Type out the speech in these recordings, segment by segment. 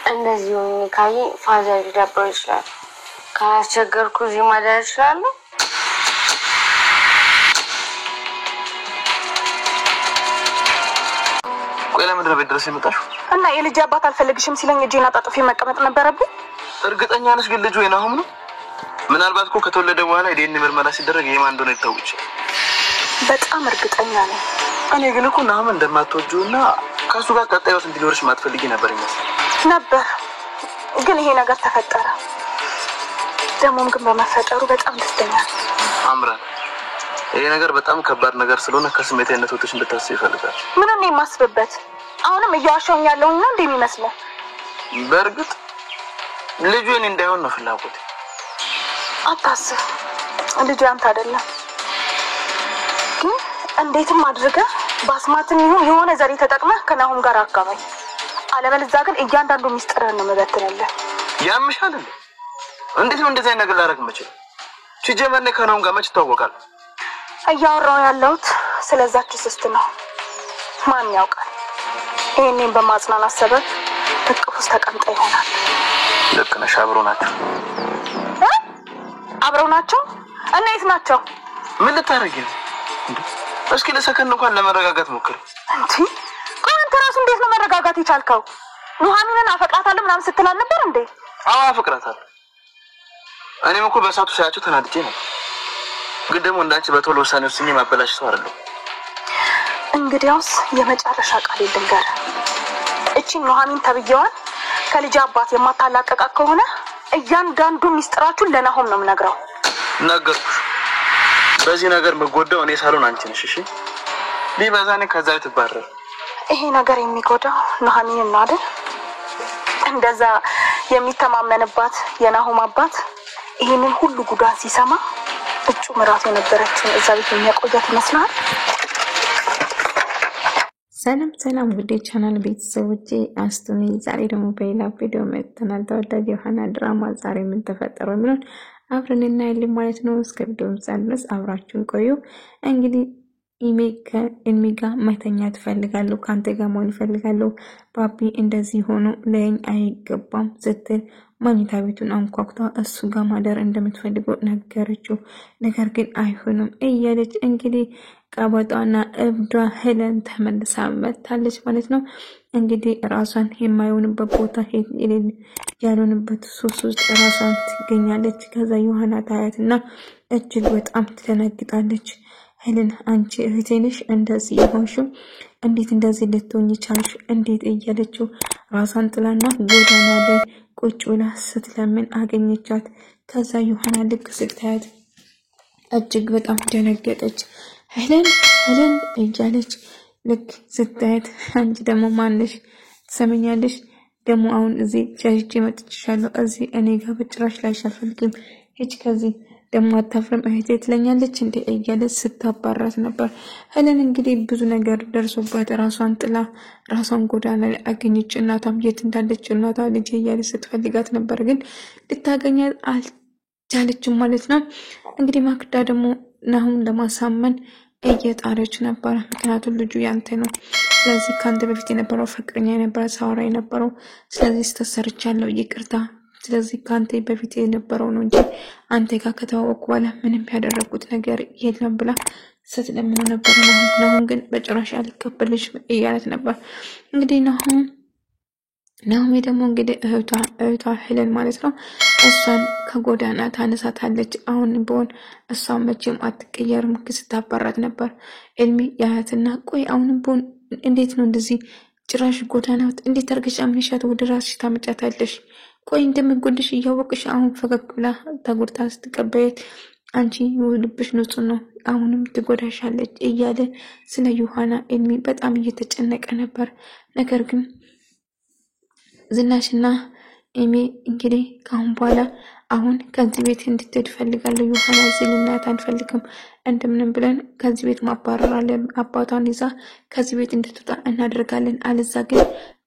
እንደዚህ ሆኜ ካየ ፋዘር ሊደብረው ይችላል። ካላስቸገርኩ እዚህ ማደር እችላለሁ። ቆይ ለምንድን ነው ቤት ድረስ የመጣሽው? እና የልጅ አባት አልፈልግሽም ሲለኝ እጄን አጣጥፌ መቀመጥ ነበረብኝ። እርግጠኛ ነሽ ግን ልጁ የናሆም ነው? ምናልባት እኮ ከተወለደ በኋላ የዲኤንኤ ምርመራ ሲደረግ የማን እንደሆነ ይታወቅ። በጣም እርግጠኛ ነኝ። እኔ ግን እኮ ናሆም እንደማትወጂውና ከሱ ጋር ቀጣይ ህይወት እንዲኖርሽ ማትፈልጊ ነበር ነበር። ግን ይሄ ነገር ተፈጠረ። ደሞም ግን በመፈጠሩ በጣም ደስተኛ ነኝ። አምራን፣ ይሄ ነገር በጣም ከባድ ነገር ስለሆነ ከስሜታዊነት ወጥተሽ እንድታስቢ ይፈልጋል። ምን ነው የማስብበት? አሁንም እያዋሻኝ ያለውኝ ነው እንደሚመስለው። በእርግጥ ልጁ እኔ እንዳይሆን ነው ፍላጎቴ። አታስብ፣ ልጁ አንተ አይደለም። ግን እንዴትም አድርገህ ባስማትም ይሁን የሆነ ዘዴ ተጠቅመህ ከናሆም ጋር አጋባኝ። አለበለዚያ ግን እያንዳንዱ ሚስጥርህን ነው የምበትንልህ። ያምሻል እንዴ? እንዴት ነው እንደዚህ አይነት ነገር ላደርግ የምችለው? ሲጀመር ከናሆም ጋር መች ይታወቃል? እያወራሁ ያለሁት ስለዛች ስስት ነው። ማን ያውቃል? ይሄንን በማጽናናት ሰበብ እቅፍ ውስጥ ተቀምጣ ይሆናል። ልክ ነሽ። አብረው ናቸው። እና የት ናቸው? ምን ልታረጊ ነው? እስኪ ለሰከንድ እንኳን ለመረጋጋት ሞክር። እንዴ አንተ ራሱ እንዴት ነው መረጋጋት የቻልከው? ኑሐሚንን አፈቅራታለሁ ምናምን ስትል አልነበር እንዴ? አዎ አፈቅራታለሁ። እኔም እኮ በሳቱ ሳያቸው ተናድጄ ነው። ግን ደግሞ እንዳንቺ በቶሎ ውሳኔ ወስኜ ማበላሽ ሰው አይደለም። እንግዲያውስ የመጨረሻ ቃል ልንገር። እቺ ኑሐሚን ተብየዋን ከልጅ አባት የማታላቀቃት ከሆነ እያንዳንዱ ሚስጥራችሁን ለናሆም ነው የምነግረው። ነገርኩሽ። በዚህ ነገር መጎዳው እኔ ሳልሆን አንቺ ነሽ። እሺ ቢበዛኔ ከዛ ትባረር። ይሄ ነገር የሚጎዳው ኑሐሚንን ነው አይደል? እንደዛ የሚተማመንባት የናሆም አባት ይሄንን ሁሉ ጉዳት ሲሰማ እጩ ምራቱ የነበረችውን እዛ ቤት የሚያቆያት ይመስላል። ሰላም ውዴ ቻናል ቤተሰቦቼ አስቱኒ ዛሬ ደግሞ በሌላ ቪዲዮ መጥተናል። ተወዳጅ ዮሐና ድራማ ዛሬ ምን ተፈጠረ የሚለውን አብረን እናያለን ማለት ነው። እስከ ቪዲዮ ድረስ አብራችሁን ቆዩ። እንግዲህ ኢሜጋ መተኛት እፈልጋለሁ፣ ካንተ ጋር መሆን እፈልጋለሁ፣ ባቢ እንደዚህ ሆኖ ለኝ አይገባም ስትል መኝታ ቤቱን አንኳኩታ እሱ ጋር ማደር እንደምትፈልገው ነገረችው። ነገር ግን አይሆንም እያለች እንግዲህ ቀበጧና እብዷ ሄለን ተመልሳ መጣለች ማለት ነው። እንግዲህ ራሷን የማይሆንበት ቦታ ያልሆነበት ሱስ ውስጥ ራሷን ትገኛለች። ከዛ ዮሐና ታያትና እጅግ በጣም ትደነግጣለች። ሄለን አንቺ እህቴ ነሽ እንደዚህ ይሆንሽው? እንዴት እንደዚህ ልትሆኚ ቻልሽ? እንዴት እያለችው ራሷን ጥላና ጎዳና ላይ ቁጭ ብላ ስትለምን አገኘቻት። ከዛ ዮሐና ልክ ስታያት እጅግ በጣም ደነገጠች። ሄለን እያለች ልክ ስታያት አንቺ ደግሞ ማንሽ? ትሰመኛለሽ? ደግሞ አሁን እዚህ ቻይቼ መጥቻለሁ። እዚህ እኔ ጋር በጭራሽ ላይሽ አልፈልግም። ሂጅ ከዚህ ደግሞ አታፍርም እህቴ ትለኛለች እንዴ እያለች ስታባራት ነበር። ሄለን እንግዲህ ብዙ ነገር ደርሶባት ራሷን ጥላ ራሷን ጎዳና ላይ አገኘች። እናቷም የት እንዳለች እናቷ ልጅ እያለች ስትፈልጋት ነበር፣ ግን ልታገኛት አልቻለችም ማለት ነው። እንግዲህ ማክዳ ደግሞ ናሆም ለማሳመን እየጣረች ነበር። ምክንያቱም ልጁ ያንተ ነው፣ ስለዚህ ካንተ በፊት የነበረው ፍቅረኛ የነበረ ሳውራ የነበረው ስለዚህ ስተሰርቻለሁ ይቅርታ፣ ስለዚህ ካንተ በፊት የነበረው ነው እንጂ አንተ ጋር ከተዋወቁ በኋላ ምንም ያደረኩት ነገር የለም ብላ ስትለምን ነበር። ናሆም ግን በጭራሽ አልቀበልሽ እያለት ነበር። እንግዲህ ናሆም ደግሞ እንግዲህ እህቷ ሄለን ማለት ነው እሷን ከጎዳና ታነሳታለች። አሁን ቢሆን እሷ መቼም አትቀየርም ስታባራት ነበር። ኤልሚ ያያትና ቆይ አሁን ቢሆን እንዴት ነው እንደዚህ ጭራሽ ጎዳና እንዴት አርገሽ አምንሻት ወደ ራስሽ ታመጫታለሽ? ቆይ እንደምትጎድሽ እያወቅሽ አሁን ፈገግ ብላ ተጎድታ ስትቀበያት አንቺ ልብሽ ንጹህ ነው አሁንም ትጎዳሻለች እያለ ስለ ዮሐና ኤልሚ በጣም እየተጨነቀ ነበር። ነገር ግን ዝናሽና ኤሚ እንግዲህ ካሁን በኋላ አሁን ከዚህ ቤት እንድትሄድ ፈልጋለሁ። ዮሐና እዚህ ልናያት አንፈልግም፣ እንደምንም ብለን ከዚህ ቤት ማባረር አለን። አባቷን ይዛ ከዚህ ቤት እንድትወጣ እናደርጋለን፣ አለዛ ግን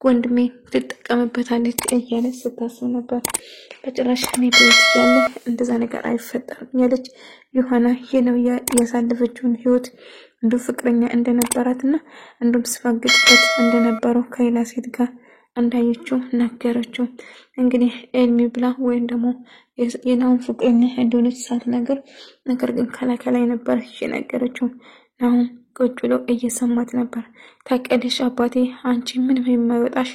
ወንድሜ ትጠቀምበታለች እያለ ስታስብ ነበር። በጭራሽ እኔ ቤት ያለ እንደዛ ነገር አይፈጠርም ያለች ዮሐና የነው ያሳለፈችውን ህይወት እንዱ ፍቅረኛ እንደነበራትና እንዱም ስፋግጥበት እንደነበረው ከሌላ ሴት ጋር እንዳየችው ነገረችው። እንግዲህ ኤልሚ ብላ ወይም ደግሞ የናሁም ፍቅረኛ እንደሆነች ሳትነግር ነገር ግን ከላይ ነበር የነገረችው። ናሁም ቁጭ ብሎ እየሰማት ነበር። ታውቂያለሽ አባቴ አንቺ ምንም የማይወጣሽ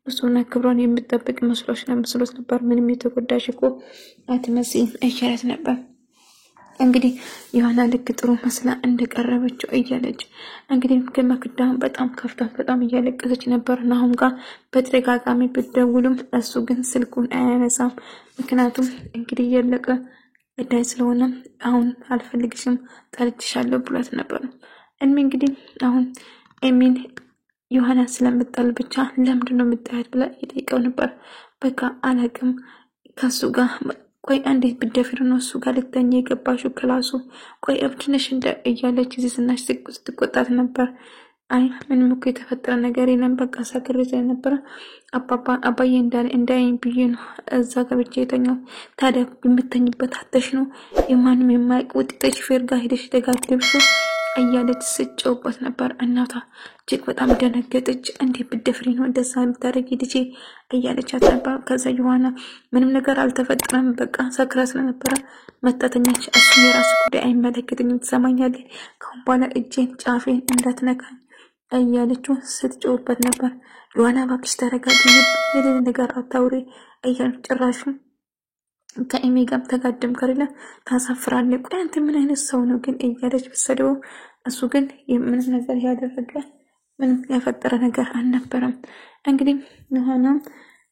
እሱና ክብሯን የምትጠብቅ መስሎት ነበር። ምንም የተጎዳሽ እኮ አትመስይም እያለት ነበር። እንግዲህ ዮሐና ልክ ጥሩ መስላ እንደቀረበችው እያለች እንግዲህ ከመክዳ በጣም ከፍታት በጣም እያለቀሰች ነበር። ናሁም ጋር በተደጋጋሚ ብትደውልም እሱ ግን ስልኩን አያነሳም። ምክንያቱም እንግዲህ የለቀ እዳይ ስለሆነ አሁን አልፈልግሽም ጠልቼሻለሁ ብሏት ነበር። እንግዲህ አሁን ኤሚን ዮሐና ስለምጣል ብቻ ለምንድነው የምጣያት ብላ እየጠየቀው ነበር። በቃ አላቅም ከሱ ጋር ቆይ አንዴ ብደፍር ነው እሱ ጋር ልተኛ የገባሽው ክላሱ ቆይ እብድነሽ እያለች ዝናሽ ስትቆጣት ነበር። አይ ምንም እኮ የተፈጠረ ነገር የለም በቃ ሳከረዘ ነበር አባዬ እንዳይኝ ብዬ ነው እዛ ገብቼ የተኛው። ታዲያ የምተኝበት አጥተሽ ነው የማንም የማይቅ ውጤት ሹፌር ጋር ሄደሽ ተጋደብሽው እያለች ስጨውበት ነበር። እናቷ እጅግ በጣም ደነገጠች። እንዴ ብደፍሪ ነው እንደዛ የምታደርጊ ልጄ እያለቻት ነበር። ከዛ ዮሐና ምንም ነገር አልተፈጠረም በቃ ሰክራ ስለነበረ መጣተኛች እሱ የራሱ ጉዳይ አይመለከተኝም ትሰማኛለህ ካሁን በኋላ እጄን ጫፌን እንዳትነካኝ እያለችው ስትጨውበት ነበር። ዮሐና እባክሽ ተረጋጊ የሌለ ነገር አታውሪ እያለች ጭራሹ ከኤሚ ጋር ተጋደም ከሌለ ታሳፍራለህ። ቆይ አንተ ምን አይነት ሰው ነው ግን እያለች ብትሰደው እሱ ግን ምንም ነገር ያደረገ ምንም ያፈጠረ ነገር አልነበረም። እንግዲህ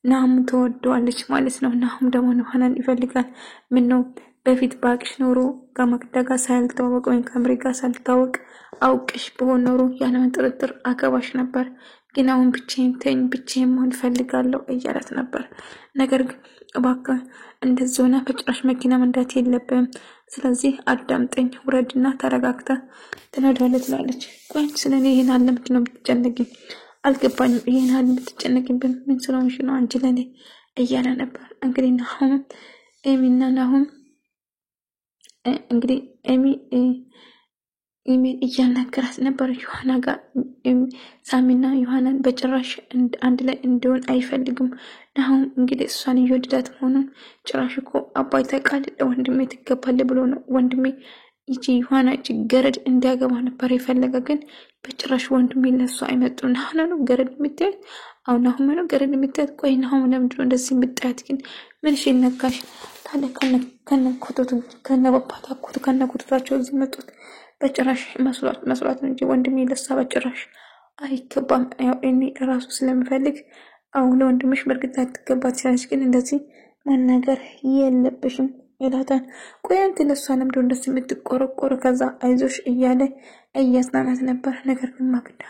ናሁም ተወደዋለች ማለት ነው። ናሁም ደግሞ ዮሐናን ይፈልጋል። ምን ነው በፊት ባቅሽ ኖሮ ከመክዳጋ ሳልተዋወቅ ወይ ከምሪ ጋር ሳልተዋወቅ አውቅሽ በሆነ ኖሮ ያለምን ጥርጥር አገባሽ ነበር። ግን አሁን ብቻዬን መሆን ፈልጋለሁ እያላት ነበር። ነገር ግን እባክህ እንደዚህ ሆነ በጭራሽ መኪና መንዳት የለብህም። ስለዚህ አዳምጠኝ ውረድና ተረጋግተ ትነዳለህ ትላለች። ቆይ ስለኔ ይሄን አለ ምንድነው የምትጨነቂኝ? አልገባኝም። ይሄን አለ የምትጨነቂብን ምን ስለሆንሽ ነው አንቺ ለኔ እያለ ነበር። እንግዲህ ናሁም ኤሚና ናሁም እንግዲህ ኤሚ እያናገራት ነበር ዮሐና ጋር። ሳሚና ዮሐናን በጭራሽ አንድ ላይ እንዲሆን አይፈልግም። ናሁም እንግዲህ እሷን እየወደዳት መሆኑን ጭራሽ እኮ አባይ ተቃል ለወንድሜ ትገባለ ብሎ ነው ወንድሜ ይቺ ዮሐና እቺ ገረድ እንዲያገባ ነበር የፈለገ። ግን በጭራሽ ወንድሜ ለሷ አይመጡም። ናሁም ነው ገረድ የምትያት አሁን ናሁም ነው ገረድ የምትያት። ቆይ ናሁም ለምንድነው እንደዚህ የምትያት ግን ምን ሽነካሽ? ታዲያ ከነኩቶታቸው እዚህ መጡት በጭራሽ መስሏት እንጂ ወንድሜ ለሷ በጭራሽ አይገባም። ያው እኔ ራሱ ስለምፈልግ አሁን ለወንድምሽ በርግጥ አትገባት ሲያንስ ግን እንደዚህ መናገር የለብሽም ይላታል። ቆይ አንተ ለሷ ለምንድነው እንደዚህ የምትቆረቆር? ከዛ አይዞሽ እያለ እያጽናናት ነበር። ነገር ግን ማክዳ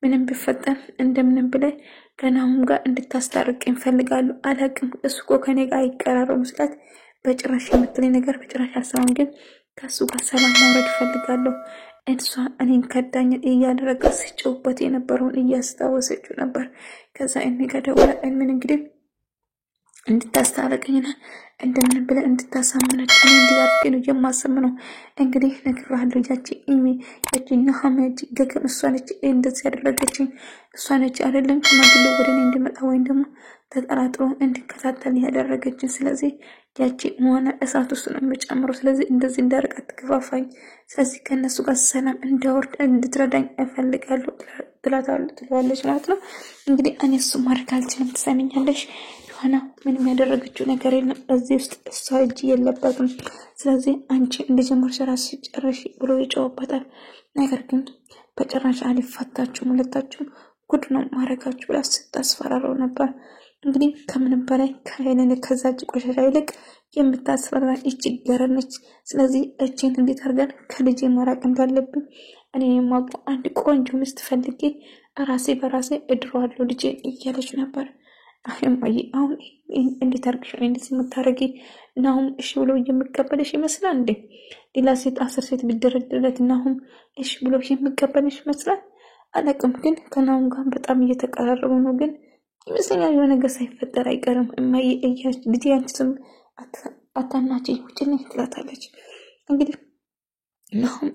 ምንም ቢፈጠር እንደምንም ብለህ ከናሁም ጋር እንድታስታርቀኝ ፈልጋለሁ። አላቅም እሱ እኮ ከኔ ጋር አይቀራረቡም ስላት በጭራሽ የምትለኝ ነገር በጭራሽ አልሰማም። ግን ከሱ ጋር ሰላም ማውረድ ፈልጋለሁ። እሷ እኔን ከዳኝ እያደረገ ሲጨውበት የነበረውን እያስታወሰችው ነበር። ከዛ እኔ ጋር ደውላ ምን እንግዲህ እንድታስታርቀኝና እንደምን ብለ እንድታሳምነኝ እኔ እንዲያርግ ነው የማሰምነው። እንግዲህ ነግራለሁ ያቺ ናሁም ገገም እሷ ነች እንደዚህ ያደረገችኝ እሷ ነች አይደለም ሽማግሌ ወደኔ እንድመጣ ወይም ደግሞ ተጠራጥሮ እንድከታተል ያደረገችኝ። ስለዚህ ያቺ ሆነ እሳት ውስጥ ነው የምጨምረው። ስለዚህ እንደዚህ እንዳርቃት ትከፋፋኝ። ስለዚህ ከነሱ ጋር ሰላም እንዳወርድ እንድትረዳኝ እፈልጋለሁ ትላለች ማለት ነው። እንግዲህ እኔ እሱ ማድረግ አልችልም ትሰሚኛለሽ። ዮሐና ምንም ያደረገችው ነገር የለም እዚህ ውስጥ እሷ እጅ የለበትም። ስለዚህ አንቺ እንደጀመርሽ ራስሽ ጨርሺ ብሎ ይጮህበታል። ነገር ግን በጭራሽ አልፋታችሁም ሁለታችሁም ጉድ ነው ማረጋችሁ ብላ ስታስፈራረው ነበር። እንግዲህ ከምንም በላይ ከሄለን ከዛች ቆሻሻ ይልቅ የምታስፈራ እቺ ገረድ ነች። ስለዚህ እቺን እንዴት አድርገን ከልጄ ማራቅ እንዳለብኝ እኔ የማውቀው አንድ ቆንጆ ሚስት ፈልጌ ራሴ በራሴ እድሯለሁ ልጄ እያለች ነበር። አሁን እንዴት አድርገሽ ነው እንደዚህ የምታረጊ? ናሁም እሺ ብሎ የሚቀበልሽ ይመስላል እንዴ? ሌላ ሴት 10 ሴት ቢደረድለት ናሁም እሺ ብሎ የሚቀበልሽ ይመስላል? አላቅም። ግን ከናሁም ጋር በጣም እየተቀራረቡ ነው። ግን ይመስለኛል የሆነ ነገር ሳይፈጠር አይቀርም። እማዬ እያች ልጅ አንቺ ስም አታናጪ ውጭልኝ ትላታለች። እንግዲህ ናሁም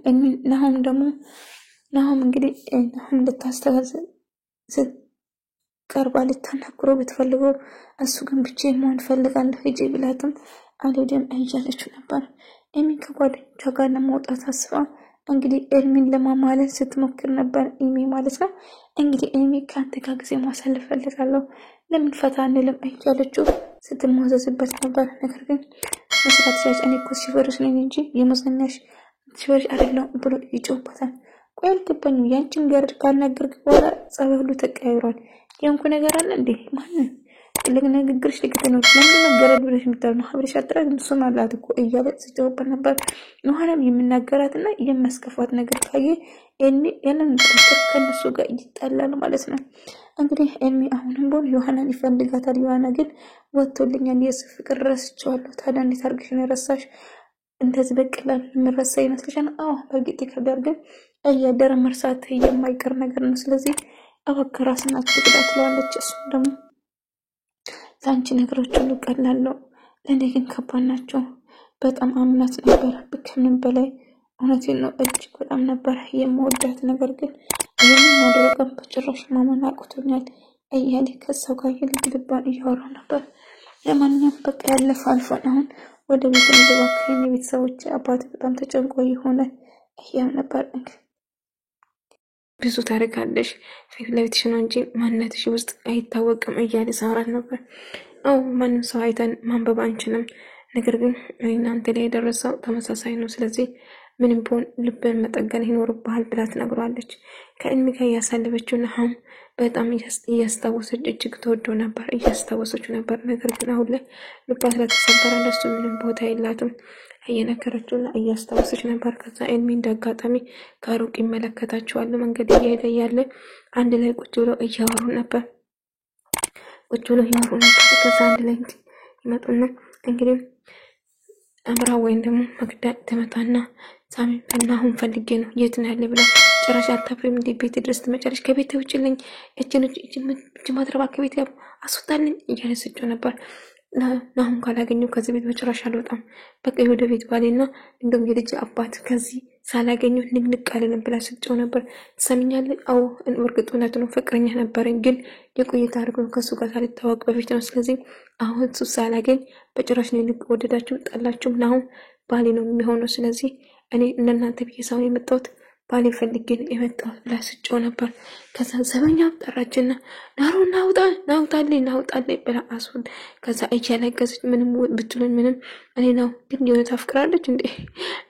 እንግዲህ ናሁም ልታስተጋዝ ቀርባ ልታናግረው ብትፈልገው እሱ ግን ብቻዬን መሆን ፈልጋለሁ ሂጂ ብላትም አልሄድም እያለችው ነበር። ኤሚ ከጓደኞቿ ጋር ለመውጣት አስባ እንግዲህ ኤልሚን ለማማለል ስትሞክር ነበር ኤሚ ማለት ነው። እንግዲህ ኤሚ ከአንተ ጋር ጊዜ ማሳለፍ ፈልጋለሁ ለምን ፈታ አንልም እያለችው ስትሟዘዝበት ነበር። ነገር ግን መስራት ሲያጭ እኔ እኮ ሲፈርሽ ነኝ እንጂ የመዝናኛሽ ሲፈርሽ አይደለም ብሎ ይጮህበታል። ቆይ አልገባኝም ያንቺን ገረድ ካልነገርክ በኋላ ጸባይ ሁሉ ተቀያይሯል። ያንኩ ነገር አለ እንዴ? ማን ለነገርሽ ለከተ ነው ለምን ገረድ ብለሽ የምታልነው ሀብለሽ አጥራት እሱም አላት እኮ እያለ ሲጮህበት ነበር። ዮሐናም የምናገራትና የማስከፋት ነገር ካየ ኤሚ ያንን ከነሱ ጋር ይጣላል ማለት ነው። እንግዲህ ኤሚ አሁንም ቢሆን ዮሐናን ይፈልጋታል። ዮሐና ግን ወጥቶልኛል የሱ ፍቅር ረስቼዋለሁ። ታዲያ እንዴት አድርገሽ ነው ረሳሽ? እንደዚህ በቀላል የምረሳ ይመስልሻል? አዎ በእርግጥ ይከብዳል፣ ግን እያደረ መርሳት የማይቀር ነገር ነው። ስለዚህ እባክህ ራስን አትጉዳ ትለዋለች። እሱም ደግሞ ለአንቺ ነገሮች ሁሉ ቀላል ነው፣ ለእኔ ግን ከባድ ናቸው። በጣም አምናት ነበር ከምንም በላይ እውነቴን ነው እጅግ በጣም ነበር የምወዳት። ነገር ግን ይህንን ማድረግም በጭራሽ ማመን አቅቶኛል እያለ ከሰው ጋር ልባን እያወራ ነበር። ለማንኛውም በቃ ያለፈ አልፏል። አሁን ወደ ቤት እንደባከኝ የቤተሰቦች አባት በጣም ተጨንቆ የሆነ እያም ነበር። ብዙ ታሪክ አለሽ ፊት ለፊትሽ ነው እንጂ ማንነትሽ ውስጥ አይታወቅም እያለ ሳውራት ነበር። አዎ ማንም ሰው አይተን ማንበብ አንችልም፣ ነገር ግን እናንተ ላይ የደረሰው ተመሳሳይ ነው። ስለዚህ ምንም ቢሆን ልብን መጠገን ይኖርብሃል ብላ ትነግሯለች። ከእድሜ ጋር እያሳለፈችው ናሁም በጣም እያስታወሰች እጅግ ተወደው ነበር እያስታወሰችው ነበር። ነገር ግን አሁን ላይ ልቧ ስለተሰበረ ለሱ ምንም ቦታ የላትም እየነገረችውና እያስታወሰች ነበር። ከዛ ኤሚ እንዳጋጣሚ ከሩቅ ይመለከታቸዋል። መንገድ እየሄደ ያለ አንድ ላይ ቁጭ ብለው እያወሩ ነበር። ከዛ አንድ ላይ ይመጡና እንግዲህ አምራ ወይም ደግሞ መግዳ ተመጣና ሳሚ እናሁን ፈልጌ ነው የት ነው ያለ ብላ ጭራሽ አታፍሪም እንዴ? ቤት ድረስ ትመጫለሽ? ከቤት ውጭልኝ እቺ ማድረባ ከቤት አስወጣልኝ እያለችው ነበር። ናሁን ካላገኘው ከዚህ ቤት በጭራሽ አልወጣም፣ በቃ ወደ ቤት ባሌና እንደውም የልጅ አባት ከዚህ ሳላገኘው ንግንቅ አለንም ብላ ስትጮህ ነበር። ትሰሚኛለሽ? አዎ እርግጥ እውነት ነው ፍቅረኛ ነበረኝ፣ ግን የቆየት አድርጎ ከሱ ጋር ሳልታወቅ በፊት ነው። ስለዚህ አሁን እሱ ሳላገኝ በጭራሽ ነው ንቅ ወደዳችሁ ጠላችሁም ናሁን ባሌ ነው የሚሆነው። ስለዚህ እኔ እናንተ ብዬ ሳይሆን የመጣሁት ባሌ ፈልጌ ነው የመጣሁት ብላ ስትጮህ ነበር። ከዛ ዘበኛው ጠራችና ናሩ ናውጣልኝ ብላ አስወል ከዛ እያለቀሰች ምንም ብትሉኝ ምንም እኔ ነው ግን የሆነ ታፍቅራለች እንዴ?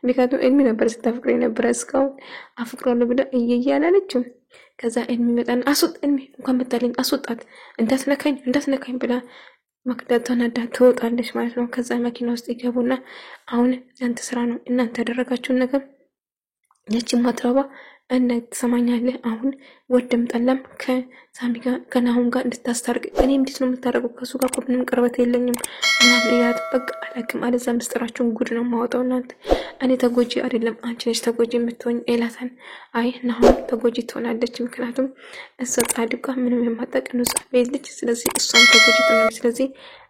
ምክንያቱም ኤልሚ ነበር ስታፍቅር የነበረ እስካሁን አፍቅራለሁ ብላ እያላለችም። ከዛ ኤልሚ መጣና አስወጥ ኤልሚ እንኳን መጣልኝ አስወጣት እንዳትነካኝ ብላ መክዳቷን አዳ ትወጣለች ማለት ነው። ከዛ መኪና ውስጥ ይገቡና አሁን ያንተ ስራ ነው እናንተ ያደረጋችሁን ነገር ያቺ ማትረባ እና ተሰማኛለህ አሁን ወደም ጠላም ከሳሚ ጋር ከናሁን ጋር እንድታስታርቅ እኔ እንዴት ነው የምታረቀው? ከሱ ጋር ምንም ቅርበት የለኝም ምናምን ያት በቃ አላውቅም አለዛ ምስጥራችሁን ጉድ ነው ማውጣው። እናንተ እኔ ተጎጂ አይደለም አንቺ ነሽ ተጎጂ የምትሆኝ ኤላታን። አይ ናሁን ተጎጂ ትሆናለች፣ ምክንያቱም እሷ ጻድቃ ምንም የማታውቅ ነው ልጅ። ስለዚህ እሷም ተጎጂ ትሆናለች። ስለዚህ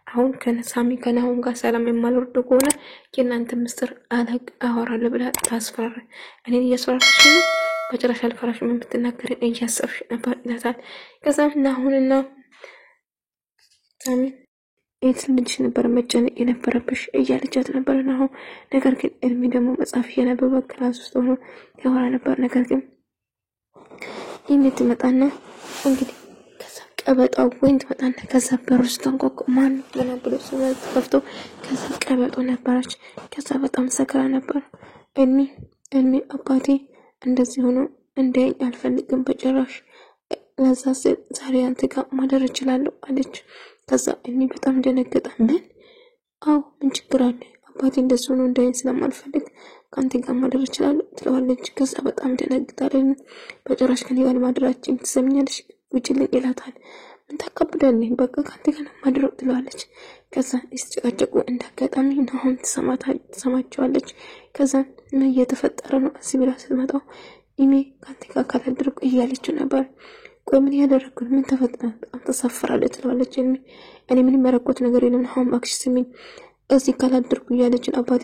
አሁን ከነሳሚ ከናሁን ጋር ሰላም የማልወርድ ከሆነ የእናንተ ምስጥር አወራለሁ ብላ ታስፈራራ። እኔን እያስፈራራሽ ነው? በጭራሽ አልፈራሽም የምትናገረኝ እያሰብሽ ነበር ይላታል። ከዛም ናሁንና ሳሚ የት ልጅሽ ነበር መጨነቅ የነበረብሽ እያለቻት ነበር ናሁን። ነገር ግን ኤልሚ ደግሞ መጽሐፍ እያነበበ ክላስ ውስጥ ሆኖ ያወራ ነበር። ነገር ግን የምትመጣና እንግዲህ ቀበጣው ወይን ተመጣና ከዛ በሩስ ተንቆቅ ማን ለነብሎ ሰውት ከፍቶ ከዛ ቀበጦ ነበረች። ከዛ በጣም ሰክራ ነበር። ኤልሚ አባቴ እንደዚህ ሆኖ እንደኝ አልፈልግም በጭራሽ፣ ለዛ ዛሬ አንተ ጋር ማደር እችላለሁ አለች። ከዛ ኤልሚ በጣም ደነገጠ። ምን? አዎ ምን ችግር አለ? አባቴ እንደዚህ ሆኖ እንደኝ ስለማልፈልግ ካንተ ጋር ማደር እችላለሁ ትለዋለች። ከዛ በጣም ደነገጣለች። በጭራሽ ከኔ ጋር ማደራችን ትሰምኛለሽ ውጭልኝ ይላታል። ምን ታከብዳለህ? በቃ ካንተ ጋር ማድረግ ትለዋለች። ከዛ እስትጨቀጨቁ እንዳጋጣሚ ናሁን ትሰማቸዋለች። ከዛ ምን እየተፈጠረ ነው እዚህ ብላ ስትመጣው ኢሜ ካንተ ጋር ካላደረኩ እያለችው ነበር። ቆይ ምን ያደረኩ ምን ተፈጠረ? በጣም ተሳፍራለች ትለዋለች። እኔ ምን መረቆት ነገር የለም ናሁን እባክሽ ስሚኝ እዚህ ካላደረኩ እያለችን አባቴ